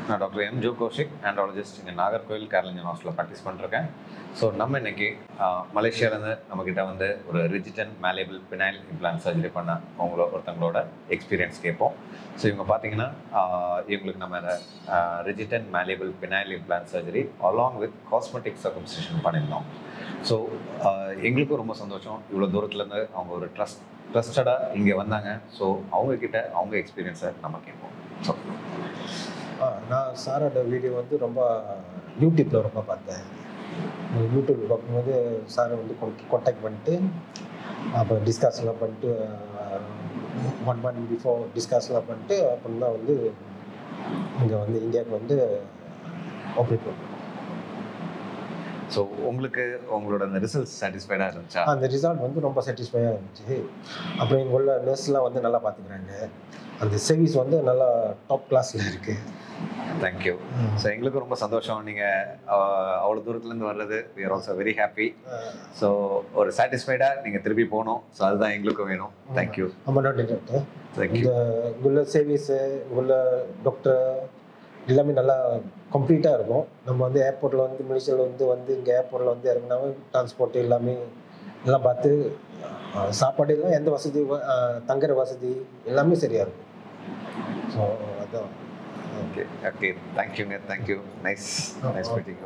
நான் doctor M Joe Kaushik, andrologist இங்கே நாகர்கோவில் கேரளிஞ்சன் ஹாஸ்பிட்டலில் ப்ராக்டிஸ் பண்ணிருக்கேன். ஸோ நம்ம இன்னைக்கு மலேசியாவிலேருந்து நம்மக்கிட்ட வந்து ஒரு rigid and malleable penile implant surgery பண்ண ஒருத்தங்களோட எக்ஸ்பீரியன்ஸ் கேட்போம். ஸோ இவங்க பார்த்தீங்கன்னா இவங்களுக்கு நம்ம rigid and malleable penile implant surgery along with cosmetic circumcision பண்ணியிருந்தோம். ஸோ எங்களுக்கும் ரொம்ப சந்தோஷம். இவ்வளோ தூரத்துலேருந்து அவங்க ஒரு ட்ரஸ்டடாக இங்கே வந்தாங்க. ஸோ அவங்கக்கிட்ட அவங்க எக்ஸ்பீரியன்ஸை நம்ம கேட்போம். ஸோ நான் சாரோட வீடியோ வந்து ரொம்ப யூடியூப்பில் ரொம்ப பார்த்தேன். யூடியூப்பில் பார்க்கும்போது சாரை வந்து கான்டாக்ட் பண்ணிட்டு அப்புறம் டிஸ்கஸ்லாம் பண்ணிட்டு 1 month பிஃபோர் டிஸ்கஸ்லாம் பண்ணிட்டு அப்புறம் தான் வந்து இங்கே வந்து இந்தியாவுக்கு வந்து ஆப்ரேட் பண்ணுறோம். ஸோ உங்களுக்கு உங்களோட அந்த ரிசல்ட் சாட்டிஸ்ஃபைடாக இருந்துச்சா? அந்த ரிசல்ட் வந்து ரொம்ப சாட்டிஸ்ஃபைடாக இருந்துச்சு. அப்புறம் இங்கே உள்ள நர்ஸ்லாம் வந்து நல்லா பார்த்துக்கிறாங்க. அந்த சர்வீஸ் வந்து நல்லா டாப் கிளாஸில் இருக்குது. தேங்க்யூ. ஸோ எங்களுக்கும் ரொம்ப சந்தோஷம். நீங்கள் அவ்வளோ தூரத்துலேருந்து வர்றது we are also very happy. So ஒரு சாட்டிஸ்ஃபைடாக நீங்கள் திருப்பி போகணும். ஸோ அதுதான் எங்களுக்கும் வேணும். தேங்க்யூ. ரொம்ப நன்றி டாக்டர். தேங்க்யூ. இங்குள்ள சர்வீஸு, இங்குள்ள டாக்டர் எல்லாமே நல்லா கம்ப்ளீட்டாக இருக்கும். நம்ம வந்து ஏர்போர்ட்டில் வந்து மலேசியாவில் வந்து இங்கே ஏர்போர்ட்டில் வந்து இறங்கினாலும் டிரான்ஸ்போர்ட் எல்லாமே எல்லாம் பார்த்து சாப்பாடு எல்லாம் எந்த வசதி, தங்குற வசதி எல்லாமே சரியாக இருக்கும். ஸோ அதான். ஓகே ஓகே, தேங்க்யூங்க. தேங்க்யூ. Nice meeting.